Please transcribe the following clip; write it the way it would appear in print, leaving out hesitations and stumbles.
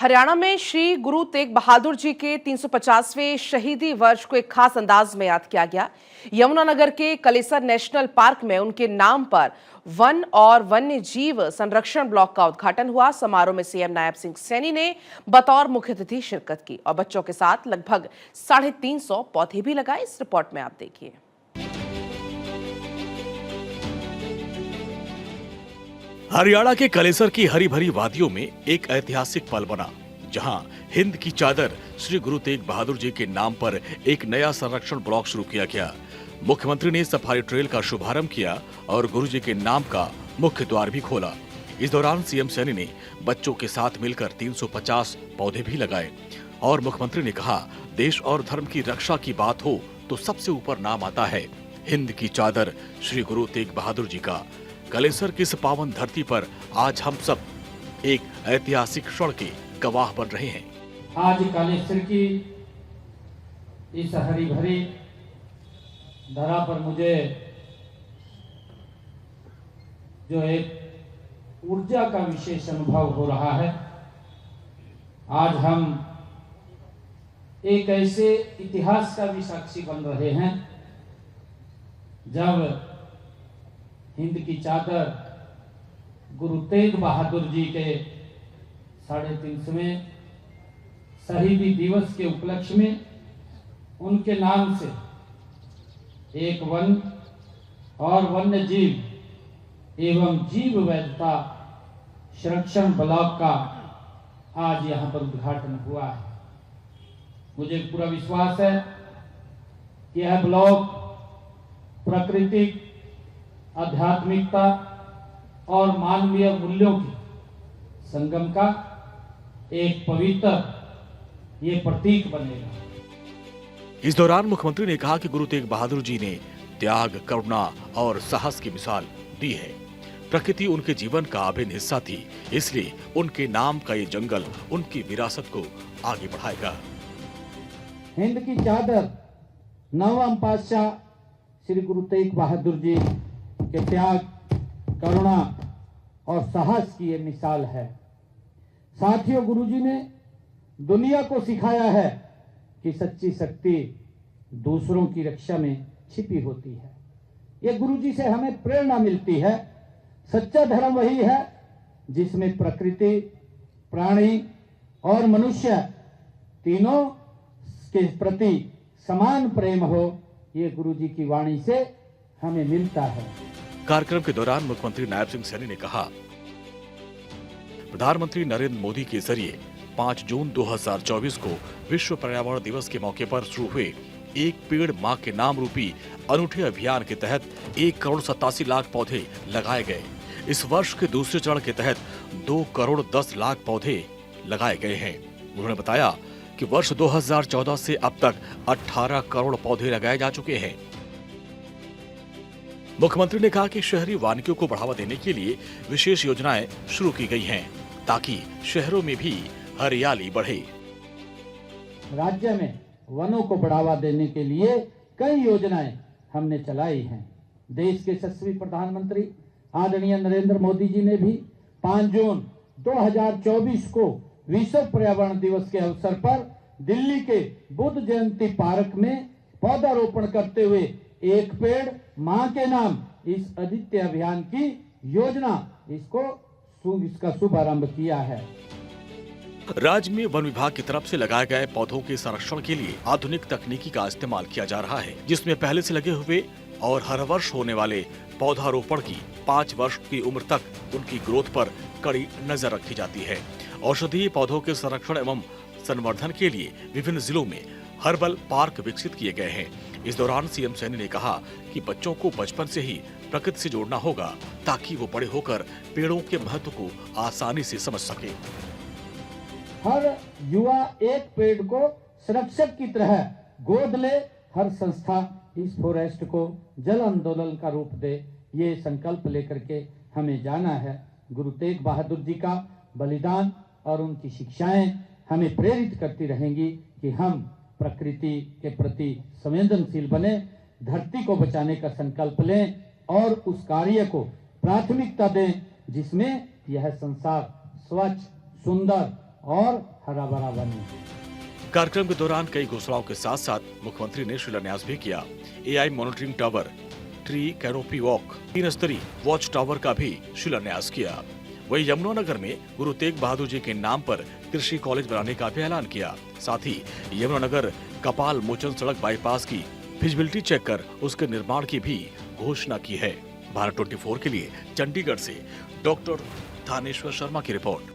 हरियाणा में श्री गुरु तेग बहादुर जी के 350वें शहीदी वर्ष को एक खास अंदाज में याद किया गया। यमुनानगर के कलेसर नेशनल पार्क में उनके नाम पर वन और वन्य जीव संरक्षण ब्लॉक का उद्घाटन हुआ। समारोह में सीएम नायब सिंह सैनी ने बतौर मुख्य अतिथि शिरकत की और बच्चों के साथ लगभग 350 पौधे भी लगाए। इस रिपोर्ट में आप देखिए। हरियाणा के कलेसर की हरी भरी वादियों में एक ऐतिहासिक पल बना, जहां हिंद की चादर श्री गुरु तेग बहादुर जी के नाम पर एक नया संरक्षण ब्लॉक शुरू किया गया। मुख्यमंत्री ने सफारी ट्रेल का शुभारंभ किया और गुरु जी के नाम का मुख्य द्वार भी खोला। इस दौरान सीएम सैनी ने बच्चों के साथ मिलकर 350 पौधे भी लगाए और मुख्यमंत्री ने कहा, देश और धर्म की रक्षा की बात हो तो सबसे ऊपर नाम आता है हिंद की चादर श्री गुरु तेग बहादुर जी का। कलेसर की इस पावन धरती पर आज हम सब एक ऐतिहासिक क्षण के गवाह बन रहे हैं। आज कलेसर की इस हरी भरी धरा पर मुझे जो एक ऊर्जा का विशेष अनुभव हो रहा है। आज हम एक ऐसे इतिहास का भी साक्षी बन रहे हैं जब हिंद की चादर गुरु तेग बहादुर जी के 350वें शहीदी दिवस के उपलक्ष्य में उनके नाम से एक वन और वन्य जीव एवं जीव वैधता संरक्षण ब्लॉक का आज यहाँ पर उद्घाटन हुआ है। मुझे पूरा विश्वास है कि यह ब्लॉक प्राकृतिक, आध्यात्मिकता और मानवीय मूल्यों के संगम का एक पवित्र ये प्रतीक बनेगा। इस दौरान मुख्यमंत्री ने कहा कि गुरु तेग बहादुर जी ने त्याग, करुणा और साहस की मिसाल दी है। प्रकृति उनके जीवन का अभिन्न हिस्सा थी, इसलिए उनके नाम का ये जंगल उनकी विरासत को आगे बढ़ाएगा। हिंद की चादर नवम पातशाह श्री गुरु तेग बहादुर जी के त्याग, करुणा और साहस की ये मिसाल है। साथियों, गुरुजी ने दुनिया को सिखाया है कि सच्ची शक्ति दूसरों की रक्षा में छिपी होती है। ये गुरुजी से हमें प्रेरणा मिलती है। सच्चा धर्म वही है जिसमें प्रकृति, प्राणी और मनुष्य तीनों के प्रति समान प्रेम हो। ये गुरुजी की वाणी से हमें मिलता है। कार्यक्रम के दौरान मुख्यमंत्री नायब सिंह सैनी ने कहा, प्रधानमंत्री नरेंद्र मोदी के जरिए 5 जून 2024 को विश्व पर्यावरण दिवस के मौके पर शुरू हुए एक पेड़ मां के नाम रूपी अनूठे अभियान के तहत 1,87,00,000 पौधे लगाए गए। इस वर्ष के दूसरे चरण के तहत 2,10,00,000 पौधे लगाए गए हैं। उन्होंने बताया कि वर्ष 2014 से अब तक 18 करोड़ पौधे लगाए जा चुके हैं। मुख्यमंत्री ने कहा कि शहरी वानिकियों को बढ़ावा देने के लिए विशेष योजनाएं शुरू की गई हैं, ताकि शहरों में भी हरियाली बढ़े। राज्य में वनों को बढ़ावा देने के लिए कई योजनाएं हमने चलाई हैं। देश के यशस्वी प्रधानमंत्री आदरणीय नरेंद्र मोदी जी ने भी 5 जून 2024 को विश्व पर्यावरण दिवस के अवसर पर दिल्ली के बुद्ध जयंती पार्क में पौधारोपण करते हुए एक पेड़ मां के नाम इस अद्वितीय अभियान की योजना इसका शुभारंभ किया है। राज्य में वन विभाग की तरफ से लगाए गए पौधों के संरक्षण के लिए आधुनिक तकनीकी का इस्तेमाल किया जा रहा है, जिसमें पहले से लगे हुए और हर वर्ष होने वाले पौधारोपण की 5 वर्ष की उम्र तक उनकी ग्रोथ पर कड़ी नजर रखी जाती है। औषधीय पौधों के संरक्षण एवं संवर्धन के लिए विभिन्न जिलों में हर्बल पार्क विकसित किए गए हैं। इस दौरान सीएम सैनी ने कहा कि बच्चों को बचपन से ही प्रकृति से जोड़ना होगा, ताकि वो बड़े होकर पेड़ों के महत्व को आसानी से समझ सके। हर युवा एक पेड़ को संरक्षक की तरह गोद ले, हर संस्था इस फॉरेस्ट को जल आंदोलन का रूप दे, ये संकल्प लेकर के हमें जाना है। गुरु तेग बहादुर जी का बलिदान और उनकी शिक्षाएं हमें प्रेरित करती रहेंगी कि हम प्रकृति के प्रति संवेदनशील बने, धरती को बचाने का संकल्प लें और उस कार्य को प्राथमिकता दें जिसमें यह संसार स्वच्छ, सुंदर और हरा भरा बने। कार्यक्रम के दौरान कई घोषणाओं के साथ साथ मुख्यमंत्री ने शिलान्यास भी किया। AI monitoring tower, tree canopy walk, 3 स्तरीय वॉच टावर का भी शिलान्यास किया। वहीं यमुनानगर में गुरु तेग बहादुर जी के नाम पर कृषि कॉलेज बनाने का भी ऐलान किया। साथ ही यमुनानगर कपाल मोचन सड़क बाईपास की फिजिबिलिटी चेक कर उसके निर्माण की भी घोषणा की है। भारत 24 के लिए चंडीगढ़ से डॉक्टर थानेश्वर शर्मा की रिपोर्ट।